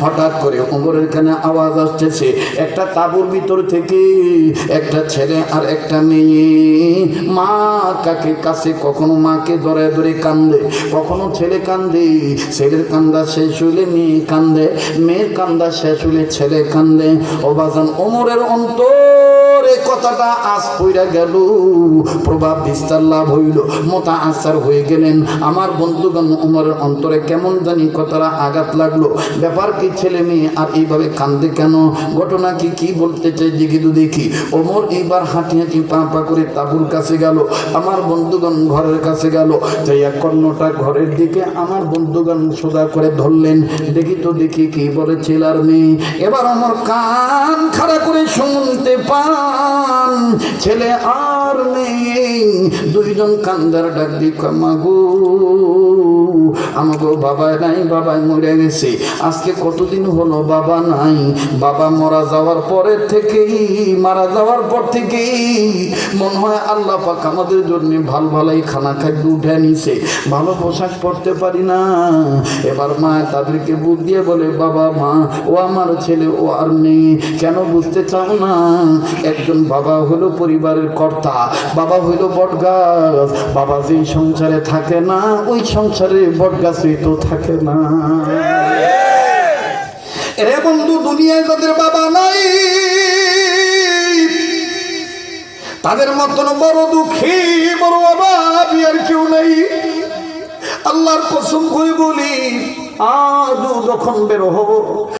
হঠাৎ করে ওমরের কানে আওয়াজ আসতেছে, একটা তাঁবুর ভিতর থেকে একটা ছেলে আর একটা মেয়ে, মা কাকে কাছে কখনো মাকে ধরে ধরে কান্দে, কখনো ছেলে কান্দে, ছেলের কান্দা শেষ হইলে মেয়ে কান্দে, মেয়ের কান্দা শেষ হইলে ছেলে কান্দে। ও বাজান, ওমরের অন্তরে কথাটা আজ পইরা গেল, প্রভাব বিস্তার লাভ হইল, মোতা আসার হয়ে গেলেন। আমার বন্ধুগণ, ওমরের অন্তরে কেমন জানি কথাটা আঘাত লাগলো। ব্যাপার কি, ছেলে মেয়ে আর এইভাবে কান্দে কেন? ঘটনা কি, কি বলতে চাই দেখি। ওমর এইবার হাঁটি হাঁটি পা পা করে তাঁবুর কাছে গেল, আমার বন্ধুগণ ঘরের কাছে গেল, যাইয়া কর্ণটা ঘরের দিকে আমার বন্ধুগণ সোজা করে ধরলেন। দেখি কি বলে ছেলে আর মেয়ে। এবার আমার কান খাড়া করে শুনতে পান, ছেলে আর মেয়ে দুইজন কান্দার ডাক দিয়ে, মাগো আমাগো বাবা নাই, বাবাই মরে গেছে, আজকে কতদিন হলো বাবা নাই। বাবা মারা যাওয়ার পর থেকেই মনে হয় আল্লাহ পাক আমাদের জন্য ভালোই খানা খাদ্য উঠে নিছে, ভালো পোশাক পরতে পারি না। এবার মা তাদেরকে বুক দিয়ে বলে, বাবা মা, ও আমার ছেলে, ও আর মেয়ে, কেন বুঝতে চাও না? একজন বাবা হলো পরিবারের কর্তা, বাবা হইলো বটগাছ, বাবা যেই সংসারে থাকে না, ওই সংসারে বটগাছে তো থাকে না। এরে বন্ধু, দুনিয়ায় যাদের বাবা নাই, তাদের মতন বড় দুঃখী, বড় অভাবী আর কেউ নেই। আল্লাহর কসম করে বলি, আজও যখন বের হব